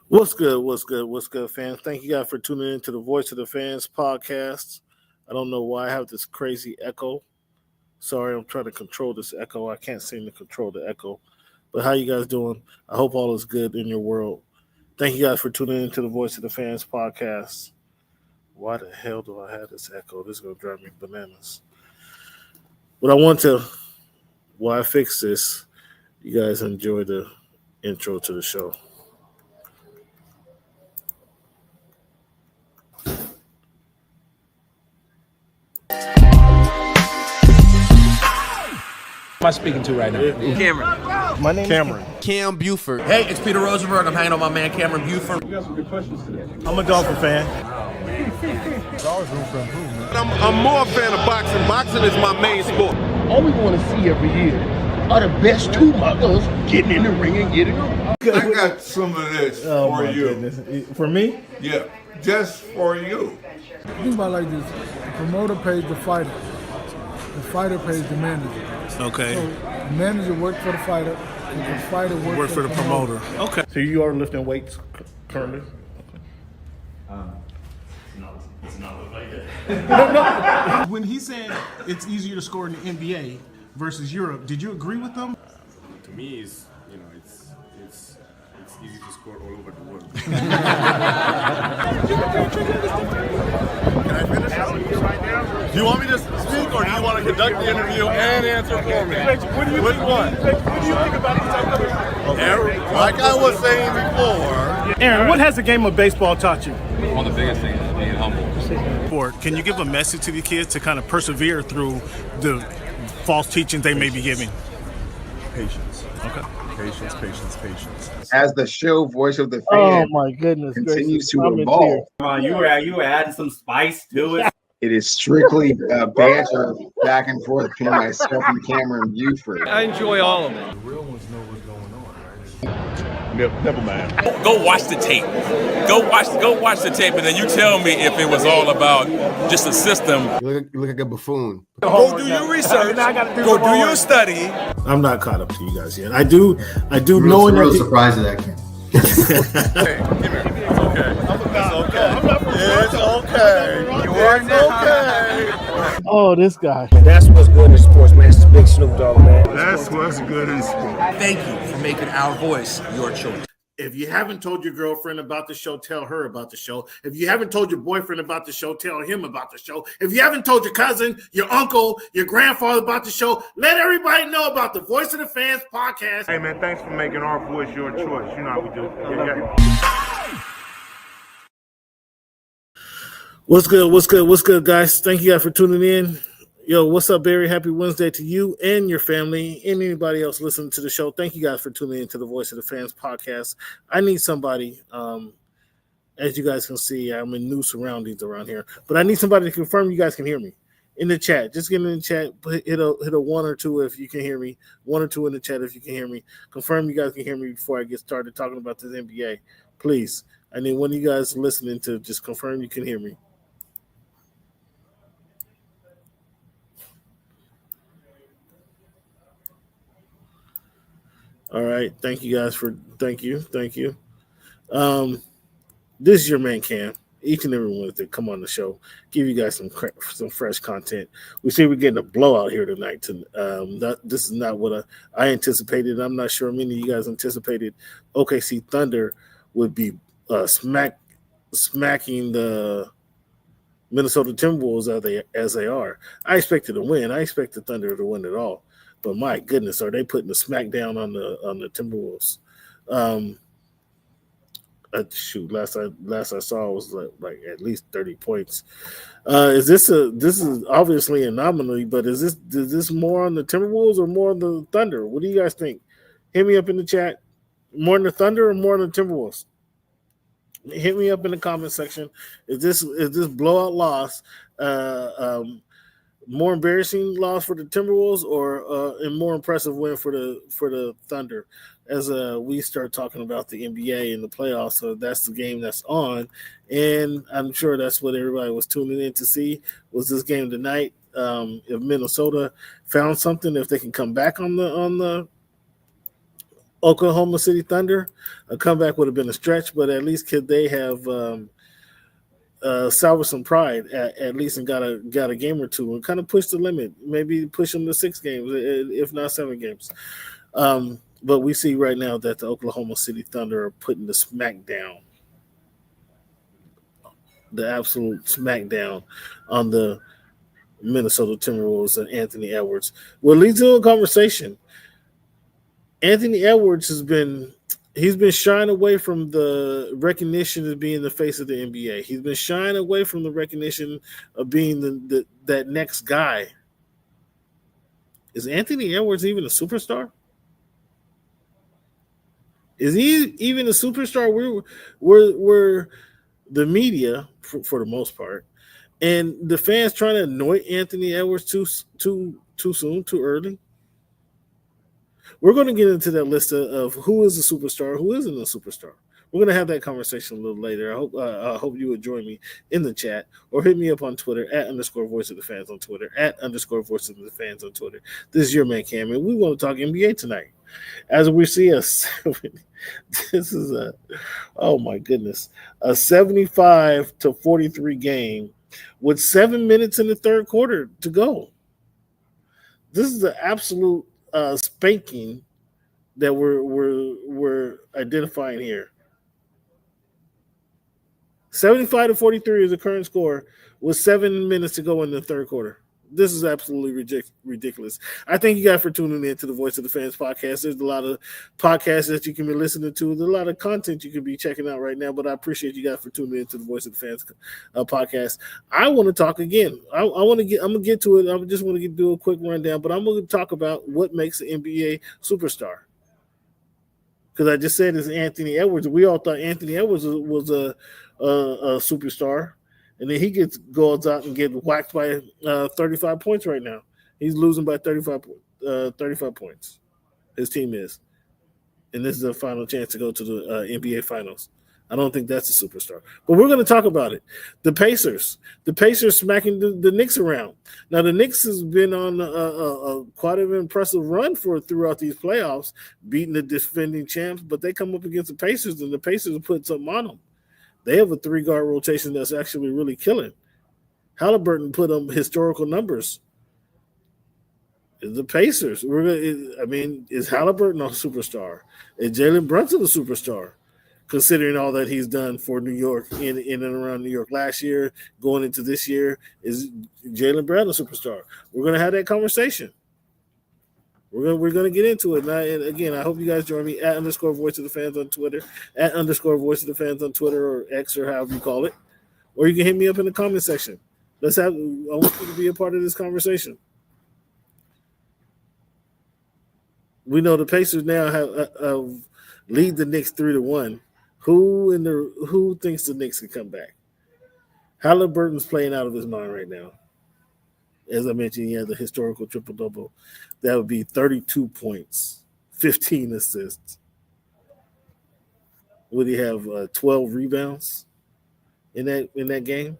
What's good? What's good? What's good, fans? Thank you guys for tuning in to the Voice of the Fans podcast. I don't know why I have this crazy echo. Sorry, I'm trying to control this echo. I can't seem to control the echo. But how you guys doing? I hope all is good in your world. Thank you guys for tuning in to the Voice of the Fans podcast. Why the hell do I have this echo? This is going to drive me bananas. But while I fix this, you guys enjoy the intro to the show. Am I speaking to right now? Cameron. My name is Cameron. Cam Buford. Hey, it's Peter Rosenberg. I'm hanging on my man Cameron Buford. We got some good questions today. I'm a Dolphin fan. There's always room for improvement. I'm more a fan of boxing. Boxing is my main sport. All we want to see every year are the best two mothers getting in the ring and getting on. I got some of this for you. Goodness. For me? Yeah, just for you. Think about it like this: the promoter pays the fighter, the fighter pays the manager. Okay. So the manager works for the fighter, and the fighter works for the promoter. Okay. So you are lifting weights currently? When he said it's easier to score in the NBA versus Europe, did you agree with them? To me, it's easy to score all over the world. Can I finish? Do you want me to speak or do you want to conduct the interview and answer for me? Which one? What do you think about these type of Aaron, like I was saying before. Aaron, what has the game of baseball taught you? One of the biggest things is being humble. Can you give a message to the kids to kind of persevere through the false teachings they may be giving? Patience. Okay. Patience. As the show Voice of the Oh Fan my goodness! continues to I'm in evolve, tears. Come on, you were adding some spice to it. it is strictly banter back and forth between myself and Cameron Buford. I enjoy all of it. The real ones know what's going on, right? Never mind. Go watch the tape. Go watch the tape, and then you tell me if it was all about just a system. You look like a buffoon. Go do your research. Go do your study. I'm not caught up to you guys yet. I do know I'm real that. surprised at that, Cam. Hey, come here. It's okay. Oh, this guy. That's what's good in sports, man. It's the big Snoop Dogg, man. That's what's good in sport. Thank you for making our voice your choice. If you haven't told your girlfriend about the show, tell her about the show. If you haven't told your boyfriend about the show, tell him about the show. If you haven't told your cousin, your uncle, your grandfather about the show, let everybody know about the Voice of the Fans podcast. Hey man, thanks for making our voice your choice. You know how we do. Yeah. What's good, guys? Thank you guys for tuning in. Yo, what's up, Barry? Happy Wednesday to you and your family and anybody else listening to the show. Thank you guys for tuning in to the Voice of the Fans podcast. I need somebody, as you guys can see, I'm in new surroundings around here, but I need somebody to confirm you guys can hear me in the chat. Just get in the chat, hit a 1 or 2 if you can hear me, 1 or 2 in the chat if you can hear me. Confirm you guys can hear me before I get started talking about this NBA. Please, I need one of you guys listening to just confirm you can hear me. All right, thank you guys thank you. This is your man Cam. Each and every Wednesday, come on the show, give you guys some fresh content. We see we're getting a blowout here tonight. This is not what I anticipated. I'm not sure many of you guys anticipated OKC Thunder would be smacking the Minnesota Timberwolves as they are. I expected a win. I expect the Thunder to win it all. But my goodness, are they putting the smackdown on the Timberwolves? Last I saw was like at least 30 points. This is obviously an anomaly, but is this more on the Timberwolves or more on the Thunder? What do you guys think? Hit me up in the chat. More on the Thunder or more on the Timberwolves? Hit me up in the comment section. Is this blowout loss? More embarrassing loss for the Timberwolves or a more impressive win for the Thunder as we start talking about the NBA and the playoffs. So that's the game that's on, and I'm sure that's what everybody was tuning in to see was this game tonight. If Minnesota found something, if they can come back on the Oklahoma City Thunder, a comeback would have been a stretch, but at least could they have salvaged some pride at least and got a game or two and kind of push the limit, maybe push them to 6 games, if not 7 games. But we see right now that the Oklahoma City Thunder are putting the smackdown, the absolute smackdown on the Minnesota Timberwolves and Anthony Edwards. Well, leads to a conversation. Anthony Edwards he's been shying away from the recognition of being the face of the NBA. He's been shying away from the recognition of being that next guy. Is Anthony Edwards even a superstar? Is he even a superstar? We're the media for the most part, and the fans trying to anoint Anthony Edwards too soon, too early. We're going to get into that list of who is a superstar, who isn't a superstar. We're going to have that conversation a little later. I hope you would join me in the chat or hit me up on Twitter @_voiceofthefans on Twitter, @_voiceofthefans on Twitter. This is your man Cam, and we want to talk NBA tonight. As we see this is oh my goodness, a 75-43 game with 7 minutes in the third quarter to go. This is the absolute spanking that we're identifying here. 75-43 is the current score with 7 minutes to go in the third quarter. This is absolutely ridiculous. I thank you guys for tuning in to the Voice of the Fans podcast. There's a lot of podcasts that you can be listening to. There's a lot of content you can be checking out right now, but I appreciate you guys for tuning in to the Voice of the Fans podcast. I want to talk again. I'm going to get to it. I just want to do a quick rundown, but I'm going to talk about what makes the NBA superstar. Because I just said it's Anthony Edwards. We all thought Anthony Edwards was a superstar. And then he goes out and gets whacked by 35 points right now. He's losing by 35 points. His team is. And this is a final chance to go to the NBA Finals. I don't think that's a superstar. But we're going to talk about it. The Pacers smacking the Knicks around. Now, the Knicks has been on quite an impressive run throughout these playoffs, beating the defending champs. But they come up against the Pacers, and the Pacers put something on them. They have a 3-guard rotation that's actually really killing. Halliburton put up historical numbers. The Pacers. Is Halliburton a superstar? Is Jalen Brunson a superstar? Considering all that he's done for New York in and around New York last year, going into this year, is Jalen Brown a superstar? We're going to have that conversation. We're gonna get into it. And again, I hope you guys join me @_voice of the fans on Twitter, @_voice of the fans on Twitter or X or however you call it. Or you can hit me up in the comment section. I want you to be a part of this conversation. We know the Pacers now have lead the Knicks 3-1. Who thinks the Knicks can come back? Halliburton's playing out of his mind right now. As I mentioned, he had the historical triple-double. That would be 32 points, 15 assists. Would he have 12 rebounds in that game?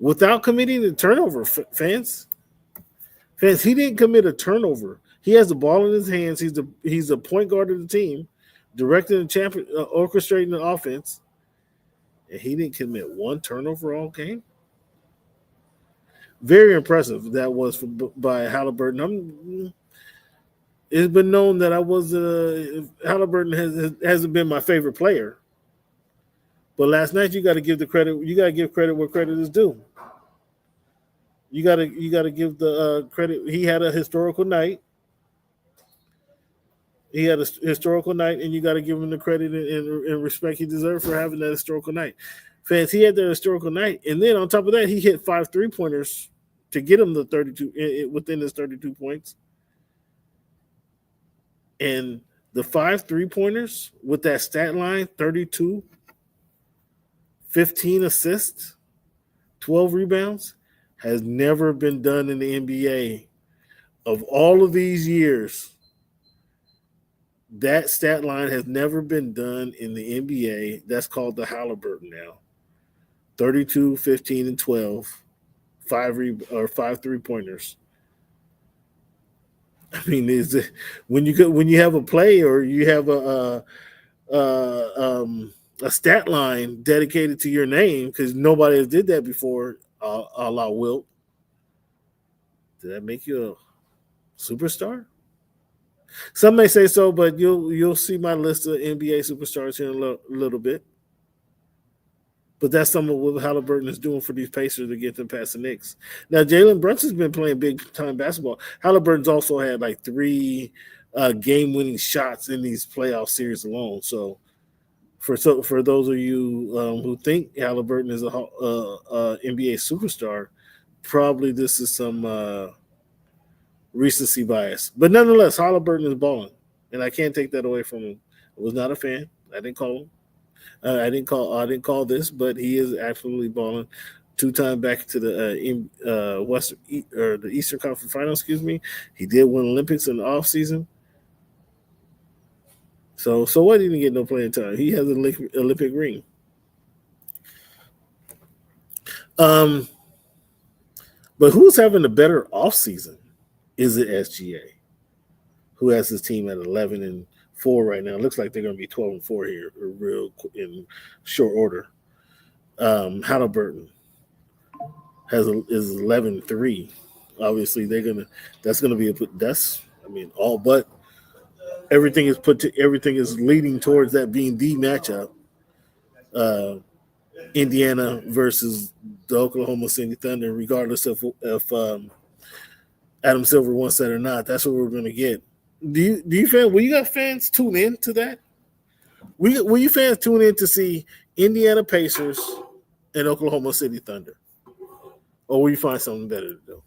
Without committing a turnover, fans, he didn't commit a turnover. He has the ball in his hands. He's a point guard of the team, directing the champion, orchestrating the offense, and he didn't commit one turnover all game. Very impressive that was by Halliburton. It's been known that Halliburton hasn't been my favorite player, but last night you got to give the credit. You got to give credit where credit is due. You got to give the credit. He had a historical night. He had a historical night, and you got to give him the credit and respect he deserved for having that historical night. Fans, he had that historical night, and then on top of that, he hit 5 3-pointers to get him the 32 within his 32 points. And the 5 3-pointers with that stat line, 32, 15 assists, 12 rebounds, has never been done in the NBA. Of all of these years, that stat line has never been done in the NBA. That's called the Halliburton now. 32, 15, and 12. 5 3-pointers. I mean, is it, when you have a play or you have a stat line dedicated to your name because nobody has did that before, a la Wilt. Did that make you a superstar? Some may say so, but you'll see my list of NBA superstars here in a little bit. But that's some of what Halliburton is doing for these Pacers to get them past the Knicks. Now, Jalen Brunson's been playing big-time basketball. Halliburton's also had like 3 game-winning shots in these playoff series alone. So for those of you who think Halliburton is a NBA superstar, probably this is some recency bias. But nonetheless, Halliburton is balling, and I can't take that away from him. I was not a fan. I didn't call him. I didn't call this, but he is absolutely balling. 2-time back to the Western or the Eastern Conference Finals. Excuse me. He did win Olympics in the offseason. So what? He didn't get no playing time. He has an Olympic ring. But who's having a better offseason? Is it SGA, who has his team at 11-4 right now? It looks like they're going to be 12-4 here, real in short order. Halliburton is 11-3. Obviously, that's going to be all but everything is leading towards that being the matchup. Indiana versus the Oklahoma City Thunder, regardless of if Adam Silver wants that or not. That's what we're going to get. Will you got fans tune in to that? Will you fans tune in to see Indiana Pacers and Oklahoma City Thunder? Or will you find something better to do?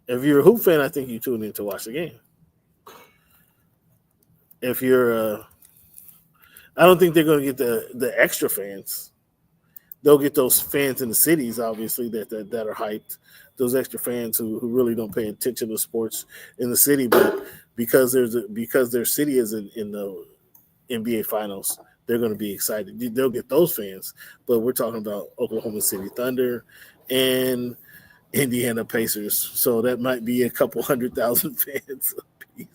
If you're a Hoop fan, I think you tune in to watch the game. If you're I don't think they're going to get the extra fans. They'll get those fans in the cities, obviously, that are hyped. Those extra fans who really don't pay attention to sports in the city, but because their city is in the NBA Finals, they're going to be excited. They'll get those fans, but we're talking about Oklahoma City Thunder and Indiana Pacers, so that might be a couple 100,000 fans apiece.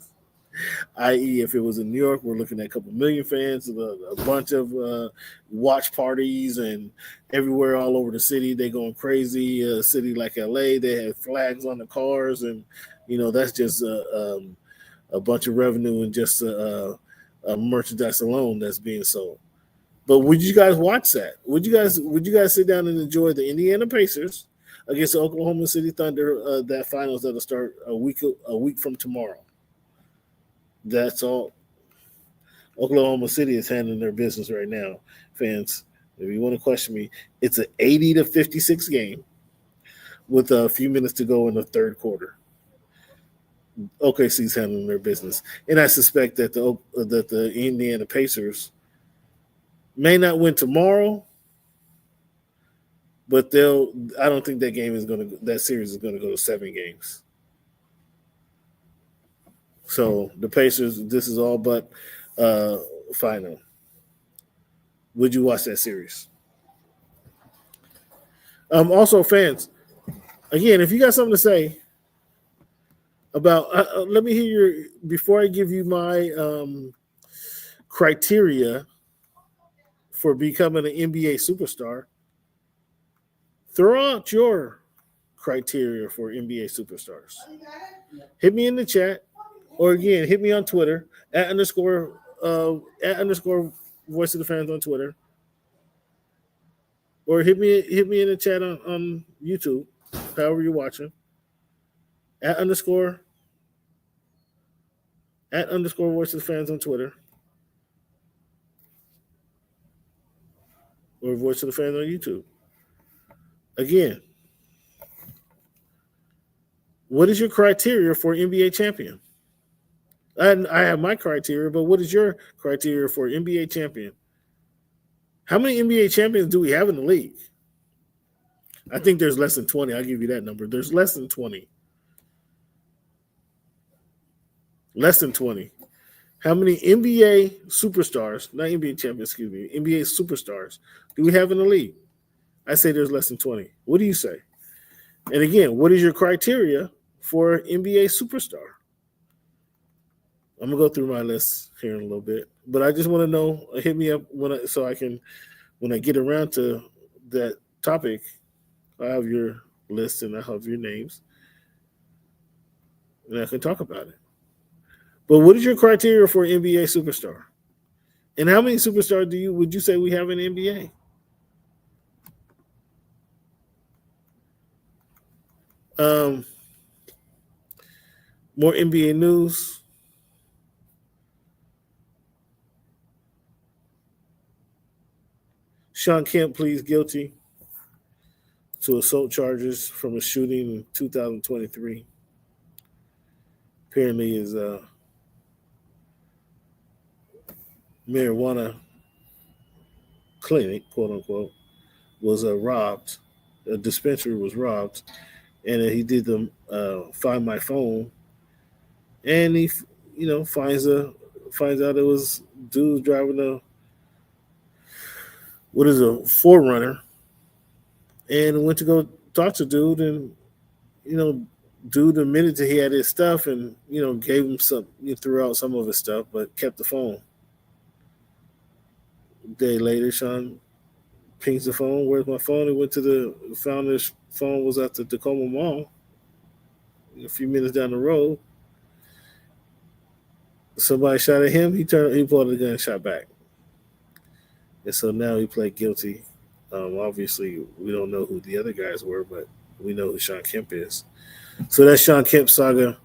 I.e., if it was in New York, we're looking at a couple million fans, a bunch of watch parties, and everywhere all over the city, they're going crazy. A city like LA, they have flags on the cars, and that's just a bunch of revenue and just merchandise alone that's being sold. But would you guys watch that? Would you guys sit down and enjoy the Indiana Pacers against the Oklahoma City Thunder, that finals that'll start a week from tomorrow? That's all. Oklahoma City is handling their business right now, fans. If you want to question me, it's an 80-56 game with a few minutes to go in the third quarter. OKC's handling their business, and I suspect that the Indiana Pacers may not win tomorrow, but I don't think that series is going to go to 7 games. So the Pacers, this is all but final. Would you watch that series? Also, fans, again, if you got something to say about, let me hear before I give you my criteria for becoming an NBA superstar. Throw out your criteria for NBA superstars. Hit me in the chat. Or again, hit me on Twitter at underscore voice of the fans on Twitter. Or hit me in the chat on YouTube, however you're watching. At underscore voice of the fans on Twitter. Or voice of the fans on YouTube. Again, what is your criteria for NBA champion? And I have my criteria, but what is your criteria for NBA champion? How many NBA champions do we have in the league? I think there's less than 20. I'll give you that number. There's less than 20. Less than 20. How many NBA superstars, not NBA champions, excuse me, NBA superstars do we have in the league? I say there's less than 20. What do you say? And again, what is your criteria for NBA superstar? I'm gonna go through my list here in a little bit, but I just want to know. Hit me up so I can, when I get around to that topic, I have your list and I have your names, and I can talk about it. But what is your criteria for NBA superstar? And how many superstars would you say we have in the NBA? More NBA news. Shawn Kemp pleads guilty to assault charges from a shooting in 2023. Apparently his marijuana clinic, quote unquote, was robbed. A dispensary was robbed, and he did the Find My Phone, and he, finds out it was dude driving a Forerunner, and went to go talk to dude, and dude admitted that he had his stuff, and gave him some, threw out some of his stuff, but kept the phone. A day later, Shawn pings the phone. Where's my phone? He went found his phone was at the Tacoma Mall. A few minutes down the road, somebody shot at him. He pulled the gun and shot back. And so now he pled guilty. Obviously, we don't know who the other guys were, but we know who Shawn Kemp is. So that's Shawn Kemp saga.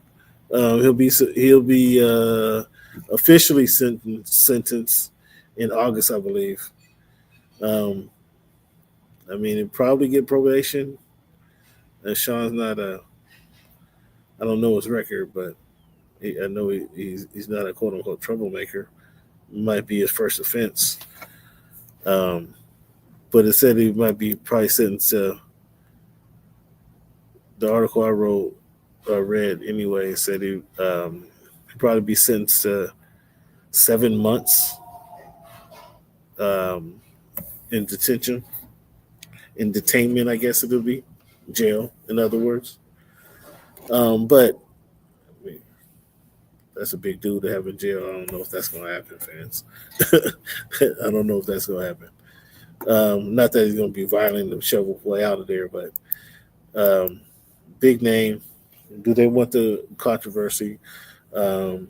He'll be officially sentenced in August, I believe. He'll probably get probation. And Shawn's not I don't know his record, but I know he's not a quote unquote troublemaker. It might be his first offense. But it said he might be probably sentenced to, the article I read anyway, said he'd probably be sentenced to 7 months in detention. In detainment, I guess it'll be. Jail, in other words. But that's a big dude to have in jail. I don't know if that's going to happen, fans. I don't know if that's going to happen. Not that he's going to be violent and shovel play out of there, but big name. Do they want the controversy? Couldn't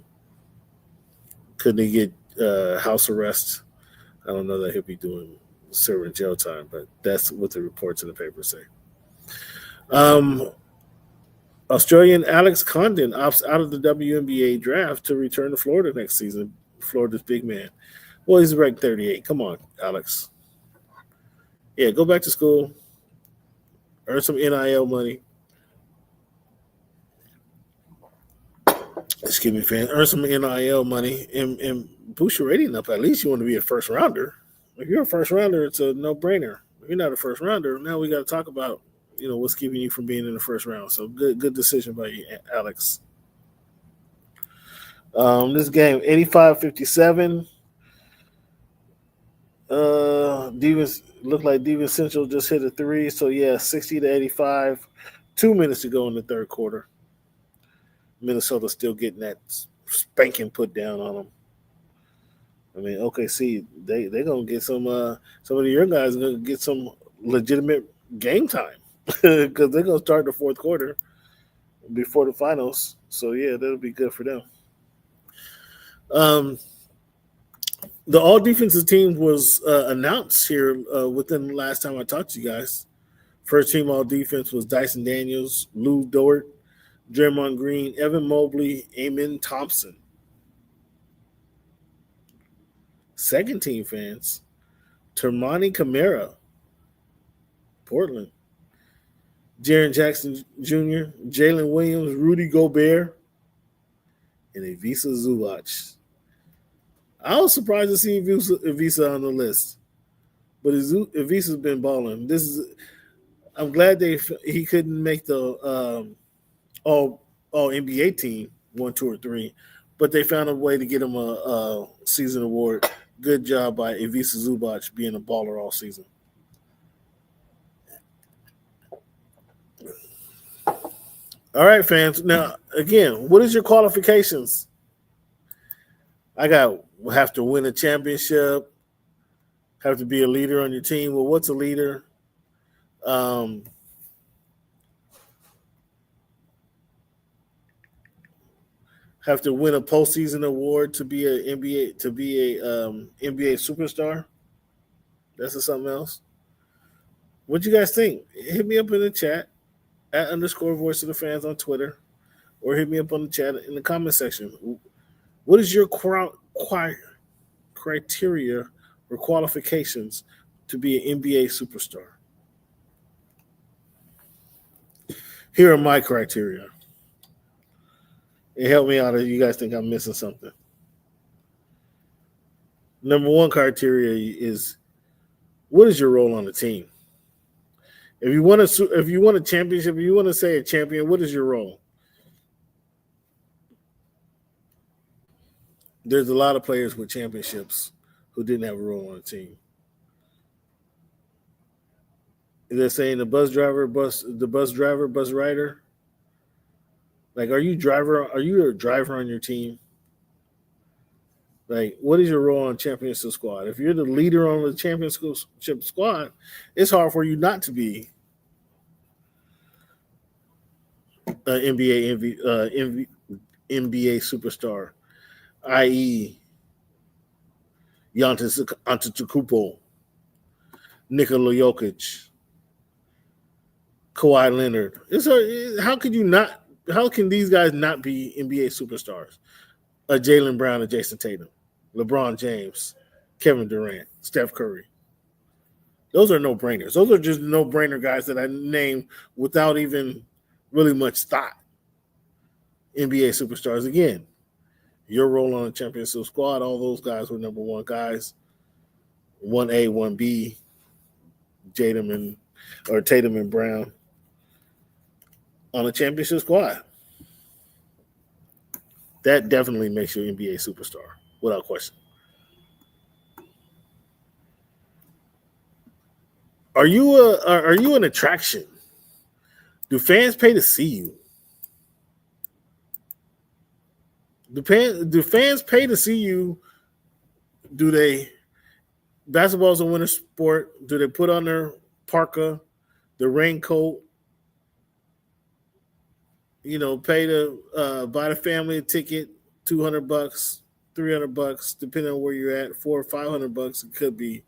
he get house arrest? I don't know that he'll be serving jail time, but that's what the reports in the paper say. Australian Alex Condon opts out of the WNBA draft to return to Florida next season. Florida's big man. Well, he's ranked 38. Come on, Alex. Yeah, go back to school. Earn some NIL money. Excuse me, fans. Earn some NIL money and boost your rating up. At least you want to be a first rounder. If you're a first rounder, it's a no-brainer. If you're not a first rounder, now we got to talk about what's keeping you from being in the first round. So good decision by you, Alex. This game, 85-57. Divas looked like Diva Central just hit a three. So yeah, 60-85. 2 minutes to go in the third quarter. Minnesota still getting that spanking put down on them. OKC, they're gonna get some of your guys are gonna get some legitimate game time. Because they're going to start the fourth quarter before the finals. So, yeah, that'll be good for them. The all-defensive team was announced here within the last time I talked to you guys. First team all-defense was Dyson Daniels, Lou Dort, Draymond Green, Evan Mobley, Amen Thompson. Second team fans, Termani Camara, Portland. Jaren Jackson Jr., Jalen Williams, Rudy Gobert, and Ivica Zubac. I was surprised to see Ivica on the list, but Ivica's been balling. I'm glad he couldn't make the all NBA team 1, 2, or 3, but they found a way to get him a season award. Good job by Ivica Zubac being a baller all season. All right, fans. Now, again, what is your qualifications? Have to win a championship, have to be a leader on your team. Well, what's a leader? Have to win a postseason award to be a NBA superstar. That's something else. What you guys think? Hit me up in the chat at _voice of the fans on Twitter, or hit me up on the chat in the comment section. What is your criteria or qualifications to be an NBA superstar? Here are my criteria. It helped me out if you guys think I'm missing something. Number one criteria is, what is your role on the team? If you want a championship, if you want to say a champion, what is your role? There's a lot of players with championships who didn't have a role on the team. They're saying the bus rider. Like, are you a driver on your team? Like, what is your role on championship squad? If you're the leader on the championship squad, it's hard for you not to be an NBA superstar, i.e. Giannis Antetokounmpo, Nikola Jokic, Kawhi Leonard. How can these guys not be NBA superstars? Jaylen Brown and Jason Tatum, LeBron James, Kevin Durant, Steph Curry. Those are no-brainers. Those are just no-brainer guys that I named without even really much thought. NBA superstars. Again, your role on the championship squad, all those guys were number one guys. 1A, 1B, Tatum and Brown on a championship squad. That definitely makes you an NBA superstar, without question. Are you an attraction? Do fans pay to see you? Do fans pay to see you? Do they? Basketball's a winter sport. Do they put on their parka, the raincoat? Pay to buy the family a ticket, $200, $300, depending on where you're at, $400 or $500. It could be.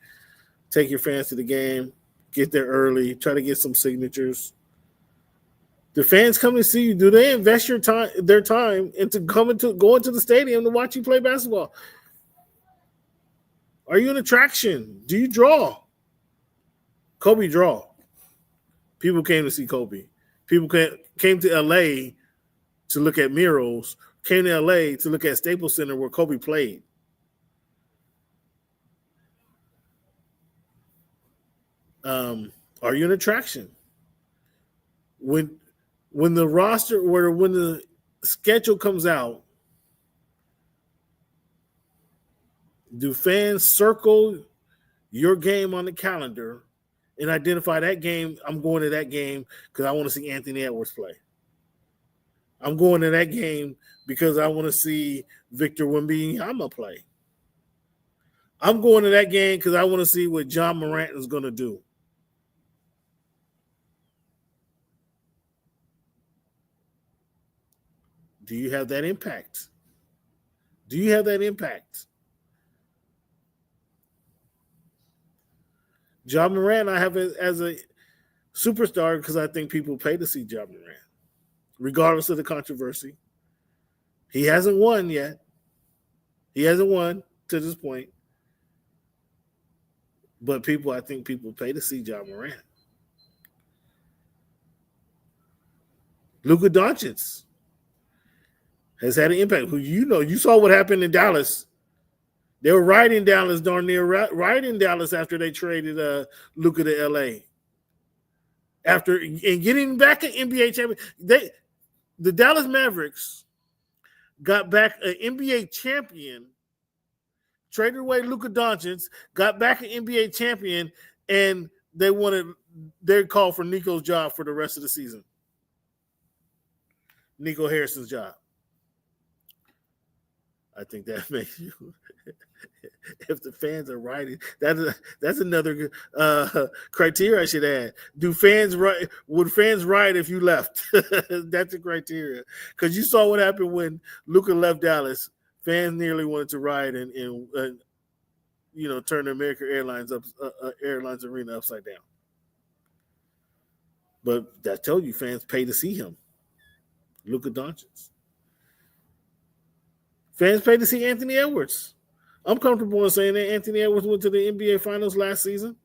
Take your fans to the game, get there early, try to get some signatures. The fans come to see you. Do they invest their time into going to the stadium to watch you play basketball? Are you an attraction? Do you draw? Kobe draw. People came to see Kobe. People came to LA to look at murals, came to LA to look at Staples Center where Kobe played. Are you an attraction? When the schedule comes out, do fans circle your game on the calendar and identify that game? I'm going to that game because I want to see Anthony Edwards play. I'm going to that game because I want to see Victor Wembanyama play. I'm going to that game because I want to see what John Morant is going to do. Do you have that impact? Do you have that impact? John Morant, I have it as a superstar because I think people pay to see John Morant, regardless of the controversy. He hasn't won yet. He hasn't won to this point. But I think people pay to see John Morant. Luka Doncic has had an impact. You saw what happened in Dallas. They were riding Dallas, darn near riding Dallas after they traded Luka to LA. And getting back an NBA champion, the Dallas Mavericks got back an NBA champion, traded away Luka Doncic, got back an NBA champion, and they called for Nico's job for the rest of the season. Nico Harrison's job. I think that makes you. If the fans are writing, that's another criteria I should add. Do fans write? Would fans write if you left? That's a criteria, because you saw what happened when Luka left Dallas. Fans nearly wanted to riot and turn the American Airlines Arena upside down. But that told you fans pay to see him. Luka Doncic. Fans pay to see Anthony Edwards. I'm comfortable in saying that Anthony Edwards went to the NBA Finals last season.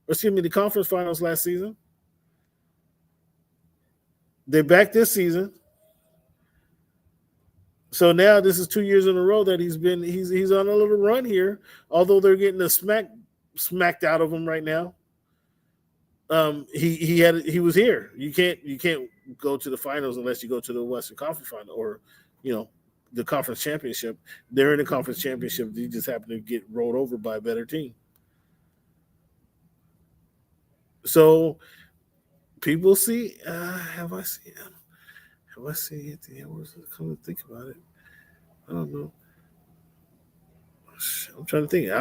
The conference finals last season. They're back this season. So now this is 2 years in a row that he's on a little run here, although they're getting the smacked out of him right now. He was here. You can't go to the finals unless you go to the Western Conference final or the conference championship. They're in the conference championship. They just happen to get rolled over by a better team. So people see, have I seen Anthony Edwards? Come to think about it, I don't know. I'm trying to think. I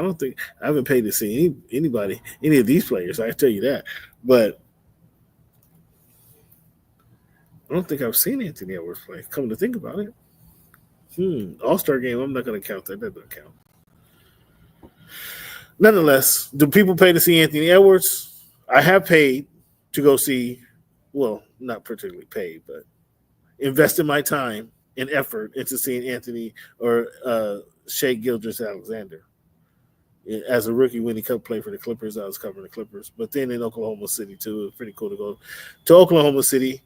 haven't paid to see anybody, any of these players. I tell you that, but I don't think I've seen Anthony Edwards play. Come to think about it. All-Star game, I'm not going to count that. That doesn't count. Nonetheless, do people pay to see Anthony Edwards? I have paid to go see, well, not particularly paid, but invested my time and effort into seeing Anthony or Shai Gilgeous-Alexander. As a rookie, when he played for the Clippers, I was covering the Clippers. But then in Oklahoma City, too, it was pretty cool to go to Oklahoma City.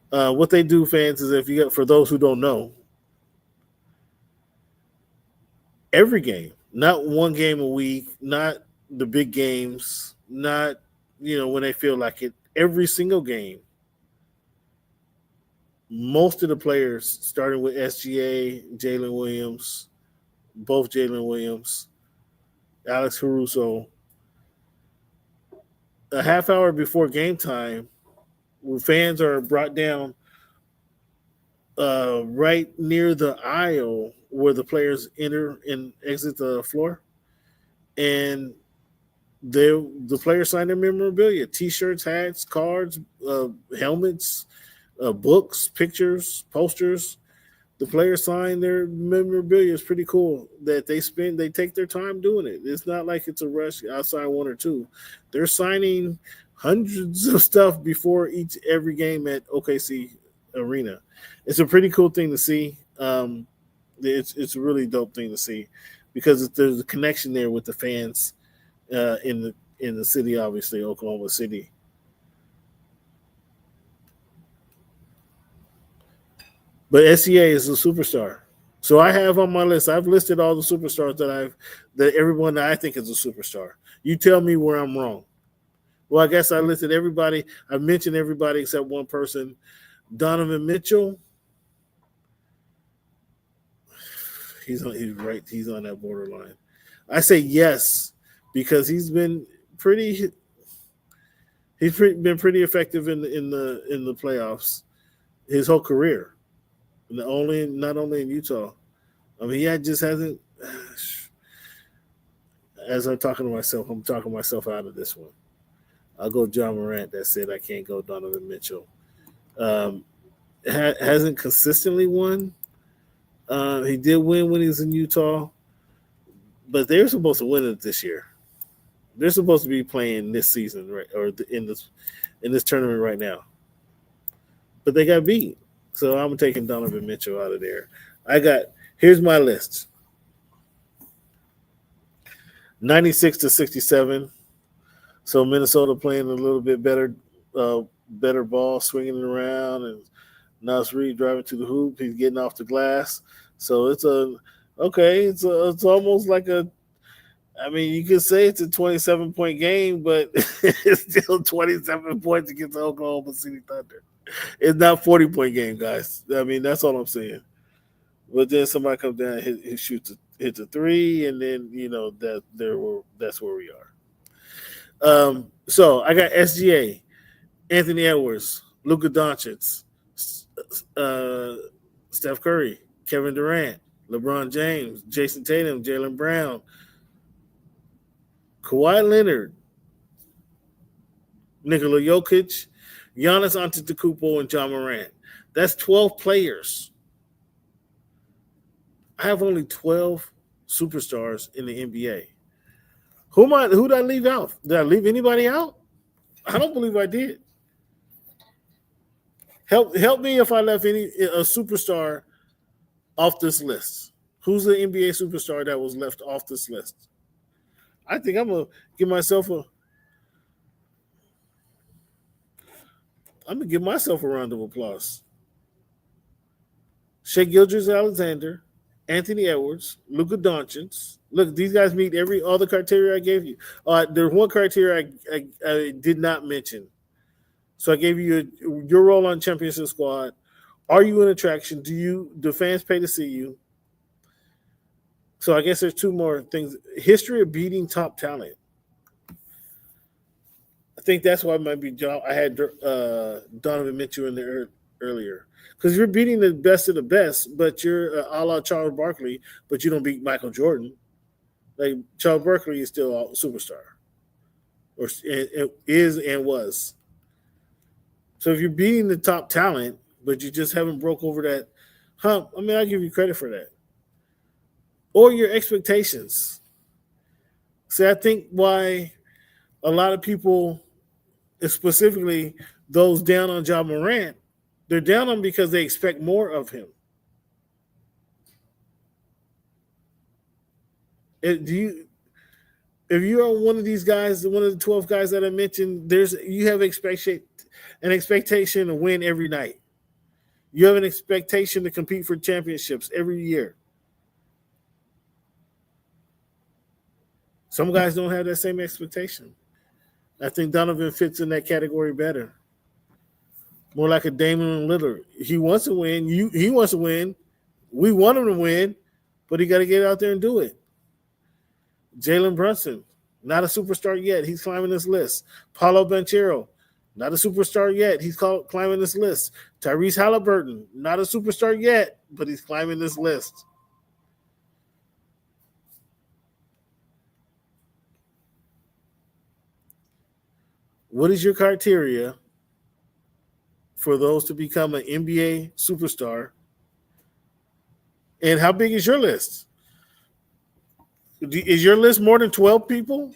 What they do, fans, is for those who don't know, every game, not one game a week, not the big games, not, when they feel like it, every single game, most of the players, starting with SGA, Jalen Williams, both Jalen Williams, Alex Caruso, a half hour before game time, where fans are brought down right near the aisle where the players enter and exit the floor, and the players sign their memorabilia: T-shirts, hats, cards, helmets, books, pictures, posters. The players sign their memorabilia. It's pretty cool that they take their time doing it. It's not like it's a rush. I'll sign one or two. They're signing hundreds of stuff before every game at OKC Arena. It's a pretty cool thing to see. It's a really dope thing to see because there's a connection there with the fans in the city, obviously, Oklahoma City. But SCA is a superstar. So I have on my list, I've listed all the superstars that everyone that I think is a superstar. You tell me where I'm wrong. Well, I guess I listed everybody. I mentioned everybody except one person. Donovan Mitchell. He's on that borderline. I say yes because he's been pretty effective in the playoffs his whole career. Not only in Utah. I mean, he just hasn't. As I'm talking to myself, I'm talking myself out of this one. I'll go John Morant. That said, I can't go Donovan Mitchell. Hasn't consistently won. He did win when he was in Utah, but they're supposed to win it this year. They're supposed to be playing this season, right, or in this tournament right now. But they got beat. So I'm taking Donovan Mitchell out of there. Here's my list. 96-67. So Minnesota playing a little bit better ball, swinging it around, and Nas Reed driving to the hoop. He's getting off the glass. So it's almost like you could say it's a 27-point game, but it's still 27 points against the Oklahoma City Thunder. It's not 40-point game, guys. I mean, that's all I'm saying. But then somebody comes down, hits a three, and then that's where we are. So I got SGA, Anthony Edwards, Luka Doncic, Steph Curry, Kevin Durant, LeBron James, Jason Tatum, Jaylen Brown, Kawhi Leonard, Nikola Jokic, Giannis Antetokounmpo, and John Morant. That's 12 players. I have only 12 superstars in the NBA. Who did I leave out? Did I leave anybody out? I don't believe I did. Help me if I left a superstar off this list. Who's the NBA superstar that was left off this list? I think I'm gonna give myself a round of applause. Shai Gilgeous-Alexander, Anthony Edwards, Luka Doncic. Look, these guys meet all the criteria I gave you. There's one criteria I did not mention. So I gave you your role on championship squad. Are you an attraction? Do fans pay to see you? So I guess there's two more things. History of beating top talent. I think that's why I had Donovan Mitchell in there earlier. Because you're beating the best of the best, but you're a la Charles Barkley, but you don't beat Michael Jordan. Like Charles Barkley is still a superstar, or is and was. So if you're beating the top talent, but you just haven't broke over that hump, I mean, I give you credit for that. Or your expectations. See, I think why a lot of people, specifically those down on Ja Morant, they're down on him because they expect more of him. If you are one of these guys, one of the 12 guys that I mentioned, you have an expectation to win every night. You have an expectation to compete for championships every year. Some guys don't have that same expectation. I think Donovan fits in that category better. More like a Damian Lillard. He wants to win. He wants to win. We want him to win, but he got to get out there and do it. Jalen Brunson, not a superstar yet. He's climbing this list. Paulo Banchero, not a superstar yet. He's climbing this list. Tyrese Halliburton, not a superstar yet, but he's climbing this list. What is your criteria for those to become an NBA superstar? And how big is your list? Is your list more than 12 people?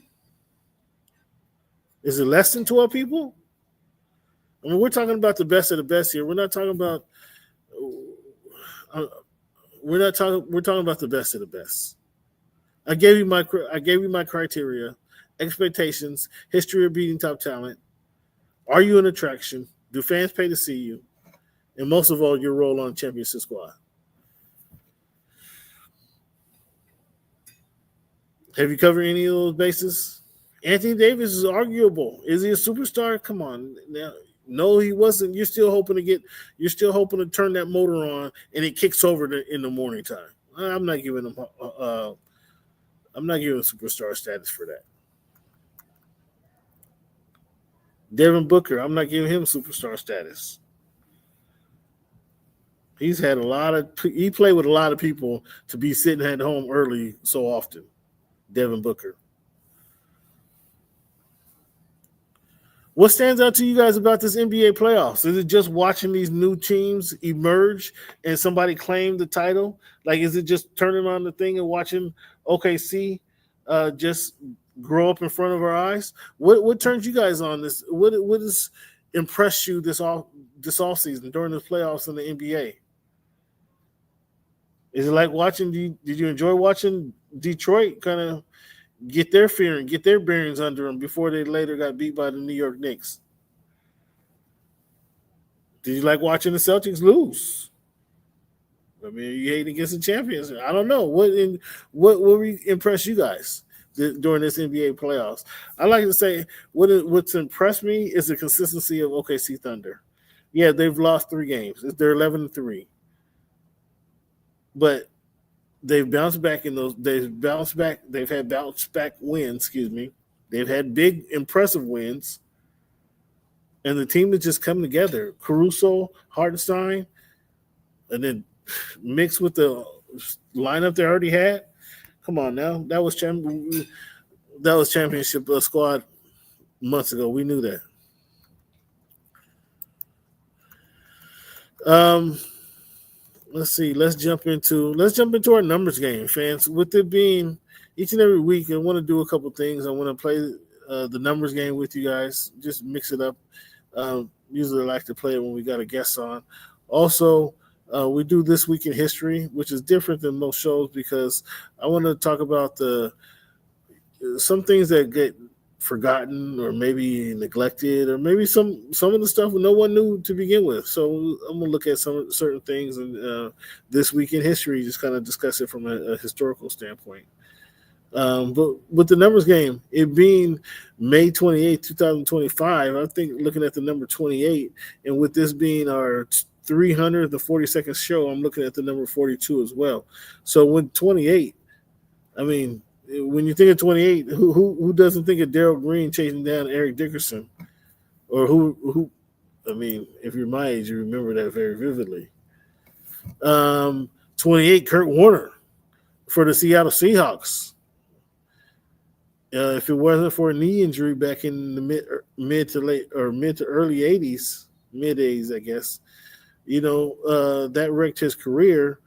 Is it less than 12 people? I mean, we're talking about the best of the best here. We're not talking about we're talking about the best of the best. I gave you my criteria, expectations, history of beating top talent. Are you an attraction? Do fans pay to see you? And most of all, your role on championship squad. Have you covered any of those bases? Anthony Davis is arguable. Is he a superstar? Come on. Now, no, he wasn't. You're still hoping to turn that motor on and it kicks over in the morning time. I'm not giving him superstar status for that. Devin Booker, I'm not giving him superstar status. He played with a lot of people to be sitting at home early so often. Devin Booker. What stands out to you guys about this NBA playoffs? Is it just watching these new teams emerge and somebody claim the title? Like, is it just turning on the thing and watching OKC just grow up in front of our eyes? What turns you guys on this? What has impressed you this off season during the playoffs in the NBA? Is it like watching? Did you enjoy watching Detroit kind of get their fear and get their bearings under them before they later got beat by the New York Knicks? Did you like watching the Celtics lose? I mean, you hate against the champions. I don't know. What impressed you guys during this NBA playoffs? I like to say what's impressed me is the consistency of OKC Thunder. Yeah, they've lost 3 games. They're 11-3. But they've bounced back in those. They've had bounce back wins. Excuse me. They've had big, impressive wins. And the team that just come together, Caruso, Hartenstein, and then mixed with the lineup they already had. Come on now, that was championship squad months ago. We knew that. Let's see. Let's jump into our numbers game, fans. With it being each and every week, I want to do a couple things. I want to play the numbers game with you guys. Just mix it up. Usually I like to play it when we got a guest on. Also, we do This Week in History, which is different than most shows because I want to talk about some things that get forgotten or maybe neglected or maybe some of the stuff no one knew to begin with. So I'm going to look at some certain things and This Week in History, just kind of discuss it from a historical standpoint. But with the numbers game, it being May 28, 2025, I think looking at the number 28, and with this being our 300th, the 42nd show, I'm looking at the number 42 as well. So when 28, I mean, when you think of 28, who doesn't think of Daryl Green chasing down Eric Dickerson? Or who? I mean, if you're my age, you remember that very vividly. 28, Kurt Warner for the Seattle Seahawks. If it wasn't for a knee injury back in the mid to early 80s, mid 80s, I guess, that wrecked his career.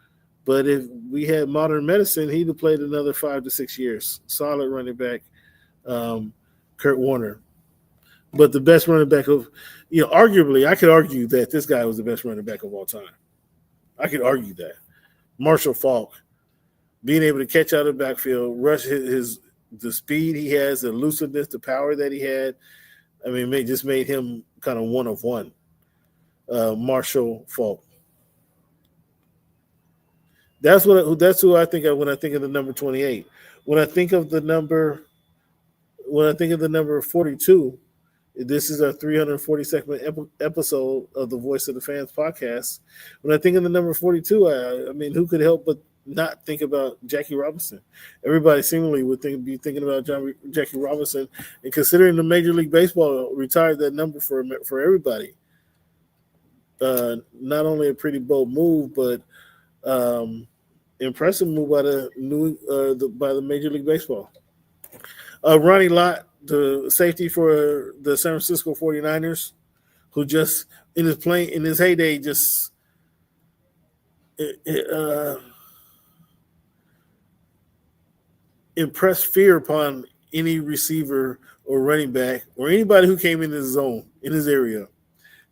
But if we had modern medicine, he'd have played another 5 to 6 years. Solid running back, Kurt Warner. But the best running back arguably, I could argue that this guy was the best running back of all time. I could argue that. Marshall Faulk, being able to catch out of the backfield, rush the speed he has, the elusiveness, the power that he had. I mean, just made him kind of one of one. Marshall Faulk. That's who I think of when I think of the number 28. When I think of the number 42, this is our 342nd episode of the Voice of the Fans podcast. When I think of the number 42, I mean, who could help but not think about Jackie Robinson? Everybody seemingly would be thinking about Jackie Robinson, and considering the Major League Baseball retired that number for everybody. Not only a pretty bold move, but impressive move by the Major League Baseball. Ronnie Lott, the safety for the San Francisco 49ers, who just in his heyday just impressed fear upon any receiver or running back or anybody who came in his zone, in his area.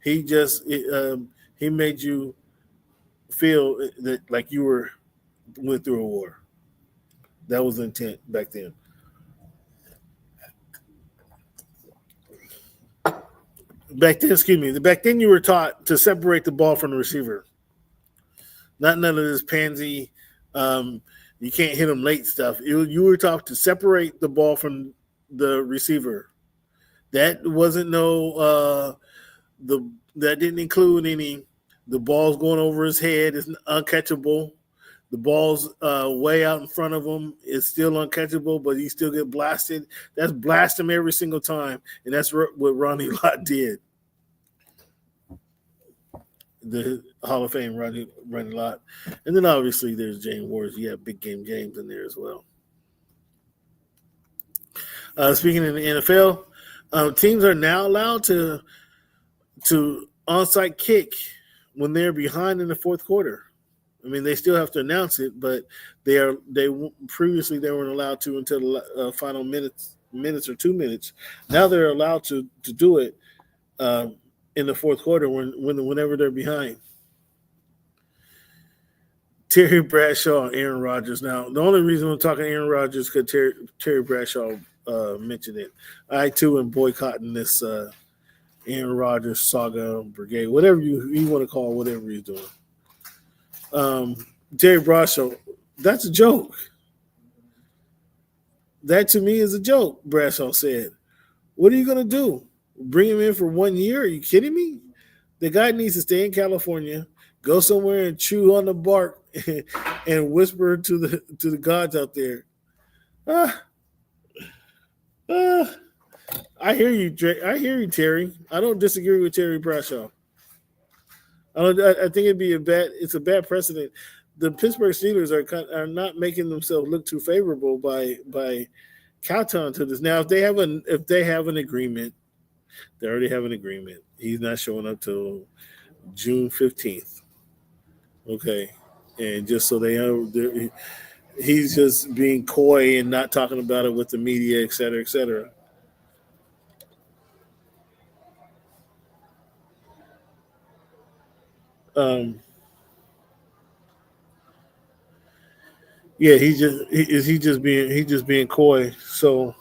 He just he made you feel that like you went through a war. That was the intent back then. Back then you were taught to separate the ball from the receiver. None of this pansy, you can't hit them late stuff. You were taught to separate the ball from the receiver. That wasn't that didn't include any. The ball's going over his head is uncatchable. The ball's way out in front of him is still uncatchable, but he still get blasted. That's blast him every single time, and that's what Ronnie Lott did. The Hall of Fame Ronnie Lott. And then obviously there's James Wars. You have Big Game James in there as well. Speaking in the NFL, teams are now allowed to onside kick when they're behind in the fourth quarter. I mean, they still have to announce it, but previously they weren't allowed to until the final minutes or 2 minutes. Now they're allowed to do it in the fourth quarter whenever they're behind. Terry Bradshaw and Aaron Rodgers. Now, the only reason I'm talking Aaron Rodgers is because Terry Bradshaw mentioned it. I too am boycotting this Aaron Rodgers saga brigade, whatever you want to call whatever he's doing. Terry Bradshaw, that's a joke. That to me is a joke, Bradshaw said. What are you going to do? Bring him in for 1 year? Are you kidding me? The guy needs to stay in California, go somewhere and chew on the bark and whisper to the gods out there. I I hear you, Terry. I don't disagree with Terry Bradshaw. I think it's a bad precedent. The Pittsburgh Steelers are not making themselves look too favorable by kowtowing to this. Now, if they have an agreement, they already have an agreement. He's not showing up till June 15th. Okay, and just so they know, he's just being coy and not talking about it with the media, et cetera, et cetera. Yeah, he's just being coy. So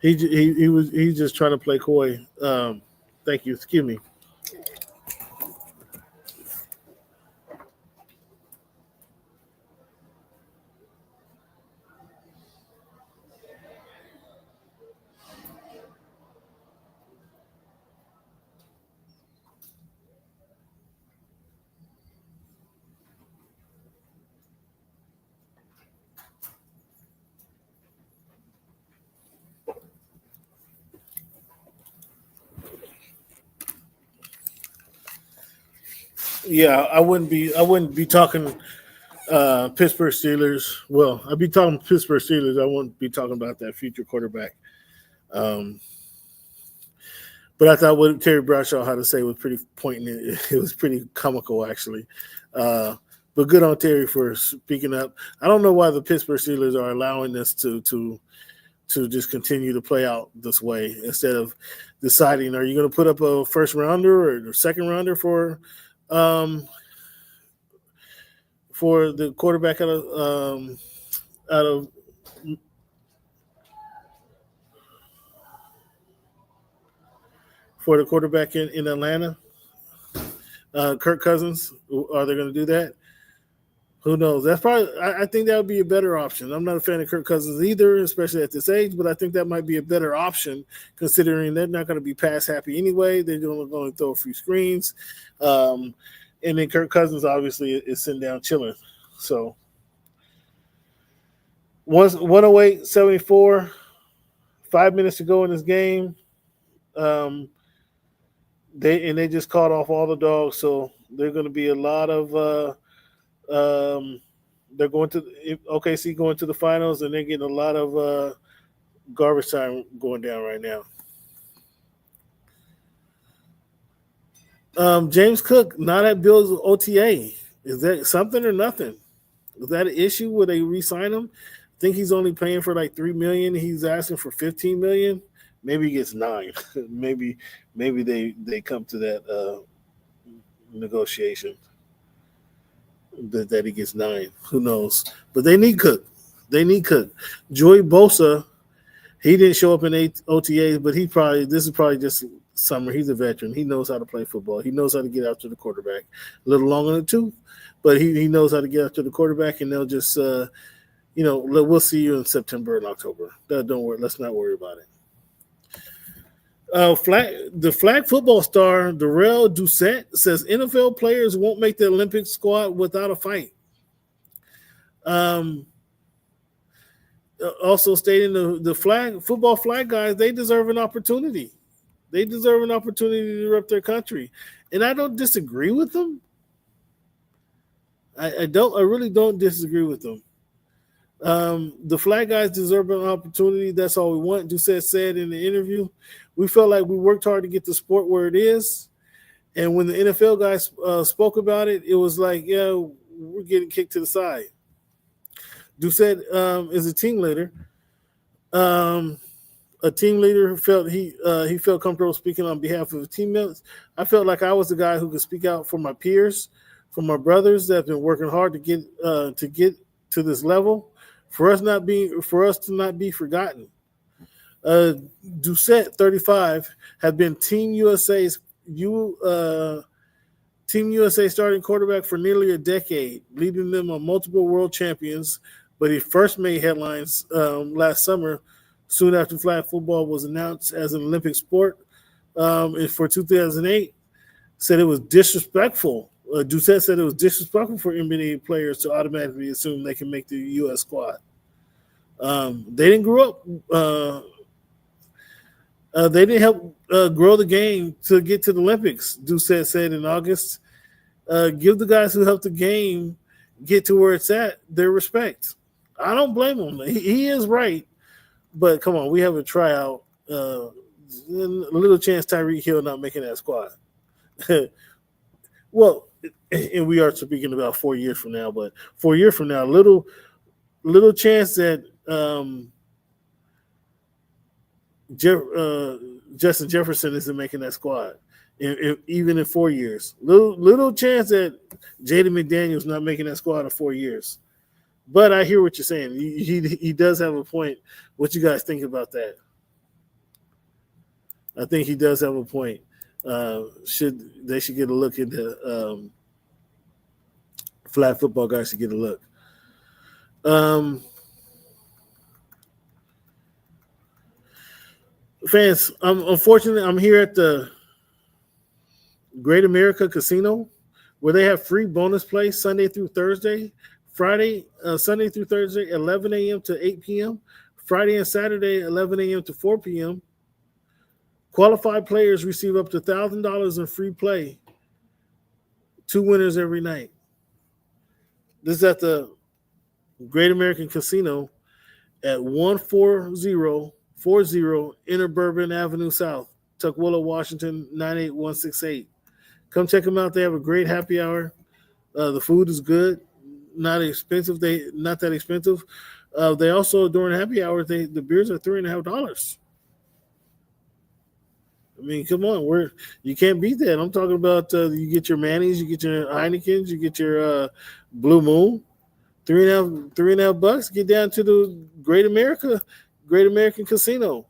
he's just trying to play coy. Thank you. Excuse me. Yeah, I wouldn't be talking Pittsburgh Steelers. Well, I'd be talking Pittsburgh Steelers. I wouldn't be talking about that future quarterback. But I thought what Terry Bradshaw had to say was pretty poignant. It was pretty comical, actually. But good on Terry for speaking up. I don't know why the Pittsburgh Steelers are allowing this to just continue to play out this way instead of deciding, are you going to put up a first rounder or a second rounder for the quarterback out of for the quarterback in Atlanta, Kirk Cousins. Are they going to do that? Who knows? That's probably. I think that would be a better option. I'm not a fan of Kirk Cousins either, especially at this age. But I think that might be a better option, considering they're not going to be pass happy anyway. They're going to throw a few screens, and then Kirk Cousins obviously is sitting down chilling. So 108-74, 5 minutes to go in this game. They just caught off all the dogs, so they're going to be a lot of. They're going to OKC going to the finals, and they're getting a lot of garbage time going down right now. James Cook not at Bills OTA. Is that something or nothing? Is that an issue? Will they re-sign him? I think he's only paying for like $3 million. He's asking for $15 million. Maybe he gets $9. maybe they come to that negotiation. That he gets $9. Who knows? But they need Cook. Joey Bosa, he didn't show up in OTAs, but this is probably just summer. He's a veteran. He knows how to play football. He knows how to get after the quarterback. A little long in the tooth, but he knows how to get after the quarterback, and they'll just we'll see you in September and October. Don't worry. Let's not worry about it. The flag football star Darrell Doucette says NFL players won't make the Olympic squad without a fight. Also stating the football flag guys, they deserve an opportunity. They deserve an opportunity to rep their country, and I don't disagree with them. I really don't disagree with them. The flag guys deserve an opportunity. That's all we want. Doucette said in the interview, we felt like we worked hard to get the sport where it is. And when the NFL guys spoke about it, it was like, yeah, we're getting kicked to the side. Doucette is a team leader. A team leader felt he felt comfortable speaking on behalf of the teammates. I felt like I was the guy who could speak out for my peers, for my brothers that have been working hard to get to this level. For us to not be forgotten. Doucette, 35, had been Team USA starting quarterback for nearly a decade, leading them on multiple world champions. But he first made headlines last summer, soon after flag football was announced as an Olympic sport for 2008. Said it was disrespectful Doucette said it was disrespectful for NBA players to automatically assume they can make the U.S. squad. They didn't grow up. They didn't help grow the game to get to the Olympics, Doucette said in August. Give the guys who helped the game get to where it's at their respect. I don't blame him. He is right. But come on, we have a tryout. A little chance Tyreek Hill not making that squad. Well, and we are speaking about 4 years from now, but 4 years from now, little chance that Justin Jefferson isn't making that squad, even in 4 years. Little chance that Jaden McDaniels not making that squad in 4 years. But I hear what you're saying. He does have a point. What you guys think about that? I think he does have a point. They should get a look into flag football guys should get a look. Fans, unfortunately, I'm here at the Great America Casino where they have free bonus play Sunday through Thursday. Sunday through Thursday, 11 a.m. to 8 p.m. Friday and Saturday, 11 a.m. to 4 p.m. Qualified players receive up to $1,000 in free play. 2 winners every night. This is at the Great American Casino at 14040 Interbourbon Avenue South, Tukwila, Washington, 98168. Come check them out. They have a great happy hour. The food is good. Not expensive. Not that expensive. They also, during happy hour, the beers are $3.50. I mean, come on, you can't beat that. I'm talking about you get your Manny's, you get your Heinekens, you get your Blue Moon, $3.50. Get down to the Great American Casino,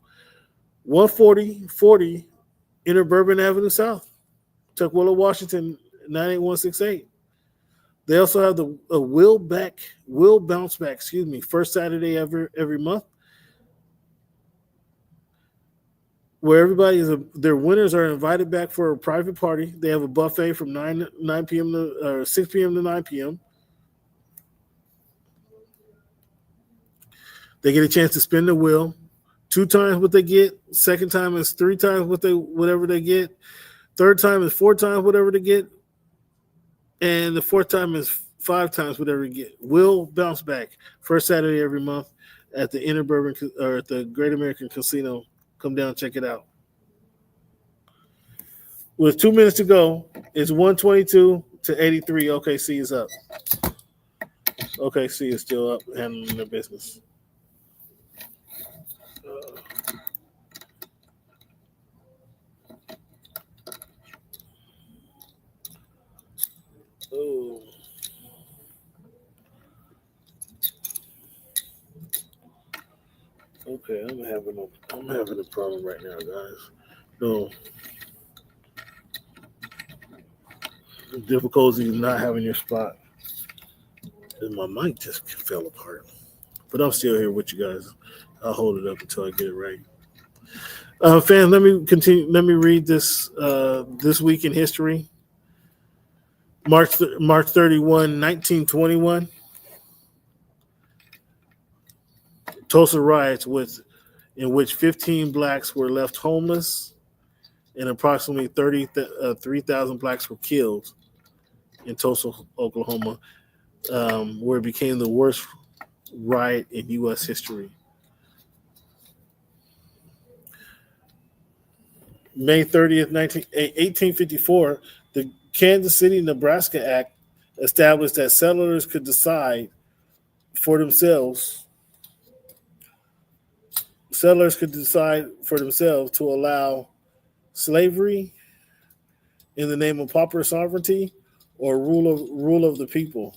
14040 Interbourbon Avenue South, Tukwila, Washington, 98168. They also have the Will Bounce Back, first Saturday every month, where their winners are invited back for a private party. They have a buffet from 9 p.m. to 6 p.m. to 9 p.m. They get a chance to spin the wheel. 2 times what they get. Second time is 3 times whatever they get. Third time is 4 times whatever they get. And the 4th time is 5 times whatever you get. Will Bounce Back, first Saturday every month at the Interbourbon or at the Great American Casino. Come down, check it out. With 2 minutes to go, it's 122 to 83. OKC is up. OKC is still up, handling their business. Oh. Okay, I'm having a problem right now, guys. No. The difficulty is not having your spot. And my mic just fell apart. But I'm still here with you guys. I'll hold it up until I get it right. Fans, let me continue. Let me read this this week in history. March 31, 1921. Tulsa riots in which 15 blacks were left homeless and approximately 3,000 blacks were killed in Tulsa, Oklahoma, where it became the worst riot in U.S. history. May 30th, 1854, the Kansas City, Nebraska Act established that settlers could decide for themselves to allow slavery in the name of popular sovereignty or rule of the people.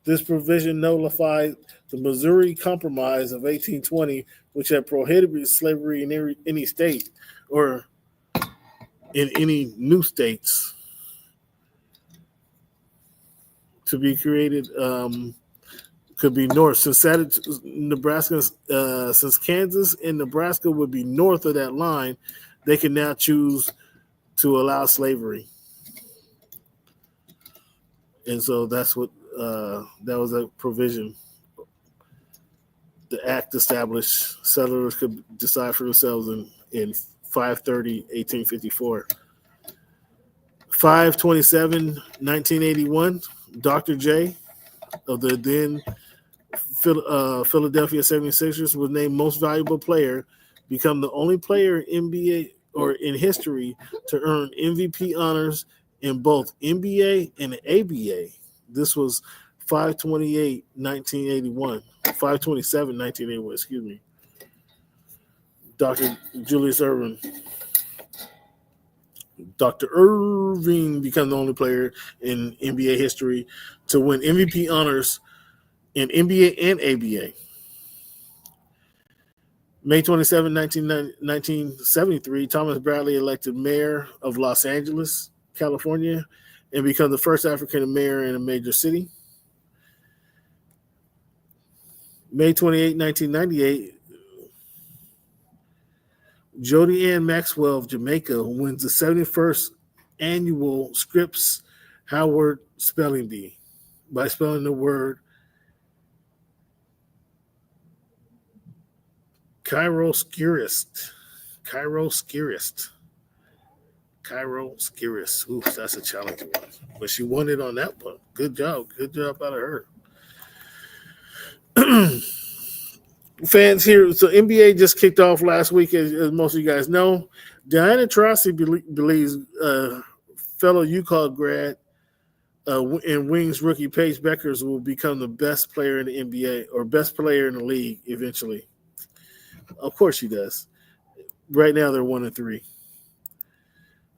This provision nullified the Missouri Compromise of 1820, which had prohibited slavery in any state or in any new states to be created. Could be north since Nebraska, since Kansas and Nebraska would be north of that line, they can now choose to allow slavery. And so that's what that was a provision. The act established settlers could decide for themselves in 5/30/1854. 5/27/1981, Dr. J of the then Philadelphia 76ers was named most valuable player, become the only player in NBA or in history to earn MVP honors in both NBA and ABA. This was 5/28/1981, 5/27/1981, excuse me. Dr. Julius Erving. Dr. Irving became the only player in NBA history to win MVP honors in NBA and ABA. May 27, 1973, Thomas Bradley elected mayor of Los Angeles, California, and become the first African mayor in a major city. May 28, 1998, Jody Ann Maxwell of Jamaica wins the 71st annual Scripps Howard Spelling Bee by spelling the word Chiroskirist. Ooh, that's a challenging one. But she won it on that one. Good job. Good job out of her. Fans here. So NBA just kicked off last week, as most of you guys know. Diana Taurasi believes fellow UConn grad and Wings rookie Paige Beckers will become the best player in the NBA or best player in the league eventually. Of course she does. Right now they're 1-3.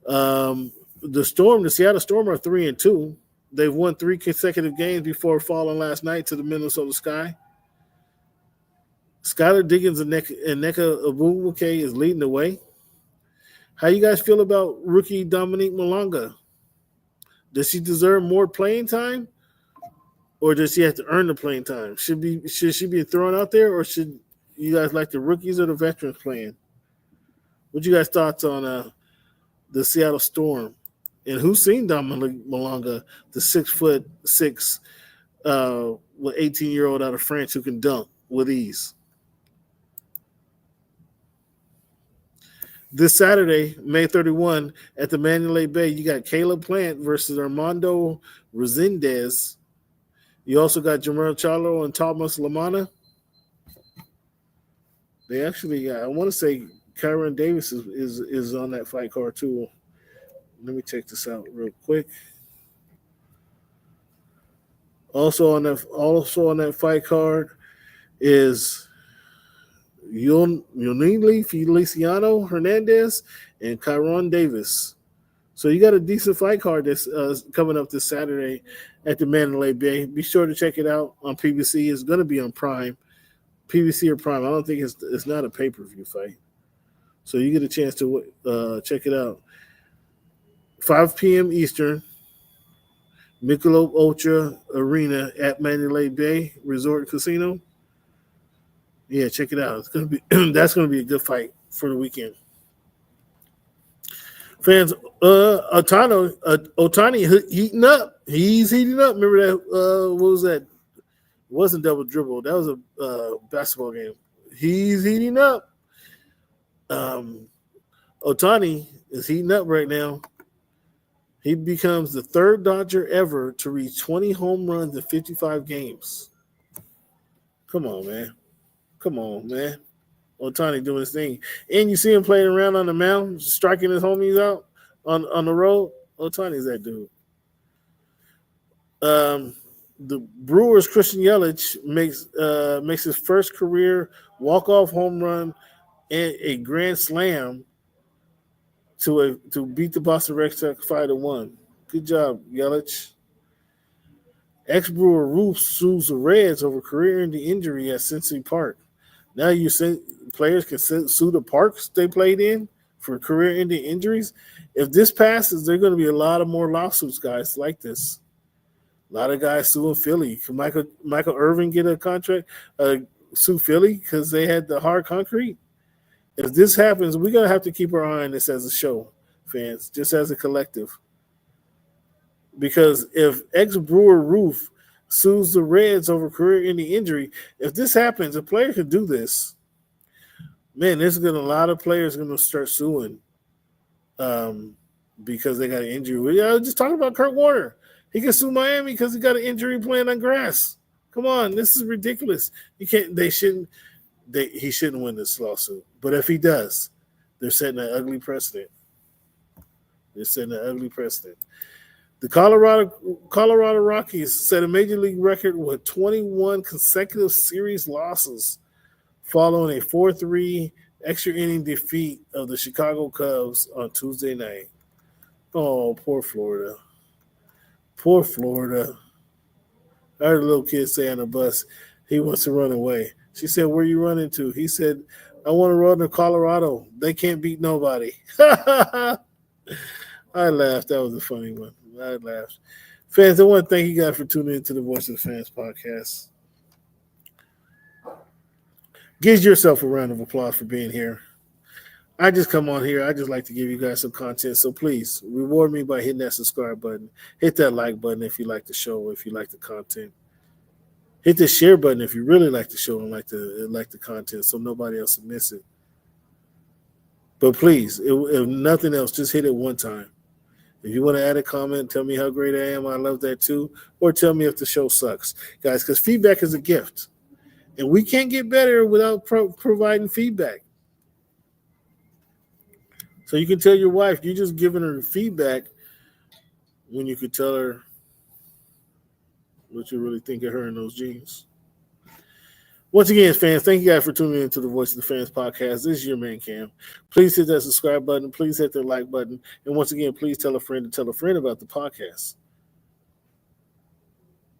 The Seattle Storm are 3-2. They've won 3 consecutive games before falling last night to the Minnesota Sky. Skylar Diggins and Nneka Ogwumike is leading the way. How you guys feel about rookie Dominique Malonga? Does she deserve more playing time, or does she have to earn the playing time? Should she be thrown out there, or should you guys like the rookies or the veterans playing? What you guys thoughts on the Seattle Storm? And who's seen Dominique Malonga, the 6'6", 18-year-old out of France who can dunk with ease? This Saturday, May 31, at the Mandalay Bay, you got Caleb Plant versus Armando Resendez. You also got Jamal Charlo and Thomas Lamana. They actually, I want to say Kyron Davis is on that fight card too. Let me check this out real quick. Also on that fight card is Yonili Feliciano Hernandez and Kyron Davis. So you got a decent fight card that's coming up this Saturday at the Mandalay Bay. Be sure to check it out on PBC. It's going to be on Prime. PBC or Prime. I don't think it's not a pay-per-view fight. So you get a chance to check it out. 5 p.m. Eastern, Michelob Ultra Arena at Mandalay Bay Resort Casino. Yeah, check it out. It's gonna be that's gonna be a good fight for the weekend. Fans, Otani heating up. He's heating up. Remember that? What was that? It wasn't double dribble. That was a basketball game. He's heating up. Otani is heating up right now. He becomes the third Dodger ever to reach 20 home runs in 55 games. Come on, man. Otani doing his thing. And you see him playing around on the mound, striking his homies out on the road. Otani's that dude. The Brewers' Christian Yelich makes his first career walk-off home run and a grand slam to beat the Boston Red Sox 5-1. Good job, Yelich. Ex-Brewer Ruth sues the Reds over career-ending injury at Cincy Park. Now players can sue the parks they played in for career-ending injuries. If this passes, there are going to be a lot of more lawsuits, guys, like this. A lot of guys suing Philly. Can Michael Irvin get a contract? Sue Philly because they had the hard concrete? If this happens, we're going to have to keep our eye on this as a show, fans, just as a collective. Because if ex-Brewer Roof sues the Reds over career-ending injury, if this happens, a player can do this. Man, there's going to a lot of players going to start suing because they got an injury. Just talking about Kurt Warner. He can sue Miami because he got an injury playing on grass. Come on, this is ridiculous. You can't. He shouldn't win this lawsuit. But if he does, they're setting an ugly precedent. The Colorado Rockies set a major league record with 21 consecutive series losses following a 4-3 extra inning defeat of the Chicago Cubs on Tuesday night. Oh, poor Florida. I heard a little kid say on the bus he wants to run away. She said, "Where you running to?" He said, "I want to run to Colorado. They can't beat nobody." I laughed. That was a funny one. I laughed. Fans, I want to thank you guys for tuning into the Voice of the Fans podcast. Give yourself a round of applause for being here. I just come on here. I just like to give you guys some content. So please reward me by hitting that subscribe button. Hit that like button if you like the show, if you like the content. Hit the share button if you really like the show and like the content so nobody else will miss it. But please, if nothing else, just hit it one time. If you want to add a comment, tell me how great I am. I love that too. Or tell me if the show sucks. Guys, because feedback is a gift. And we can't get better without providing feedback. So you can tell your wife you're just giving her feedback when you could tell her what you really think of her and those jeans. Once again, fans, thank you guys for tuning into the Voice of the Fans podcast. This is your man, Cam. Please hit that subscribe button. Please hit that like button. And once again, please tell a friend to tell a friend about the podcast.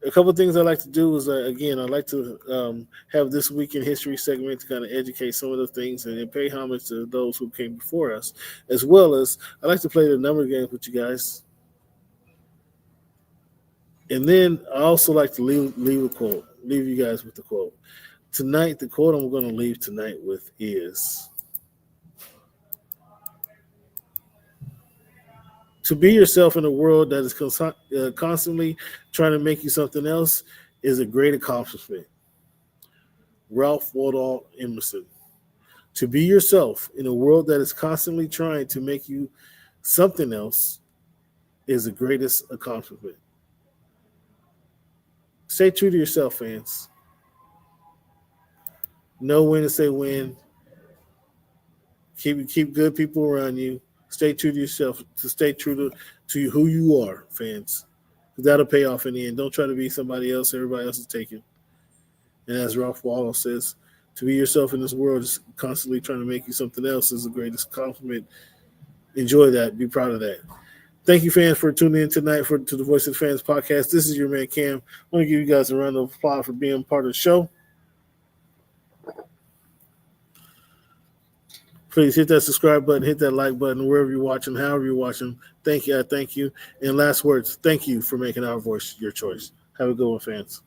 A couple of things I like to do is, I like to have this Week in History segment to kind of educate some of the things and pay homage to those who came before us, as well as I like to play the number games with you guys. And then I also like to leave a quote, leave you guys with the quote. Tonight, the quote I'm going to leave tonight with is, to be yourself in a world that is constantly trying to make you something else is a great accomplishment. Ralph Waldo Emerson. To be yourself in a world that is constantly trying to make you something else is the greatest accomplishment. Stay true to yourself, fans. Know when to say when. Keep good people around you. Stay true to yourself, to stay true to who you are, fans. Because that'll pay off in the end. Don't try to be somebody else everybody else is taking. And as Ralph Waldo says, to be yourself in this world is constantly trying to make you something else is the greatest compliment. Enjoy that. Be proud of that. Thank you, fans, for tuning in tonight to the Voice of the Fans podcast. This is your man, Cam. I want to give you guys a round of applause for being part of the show. Please hit that subscribe button, hit that like button, wherever you're watching, however you're watching. Thank you. I thank you. And last words, thank you for making our voice your choice. Have a good one, fans.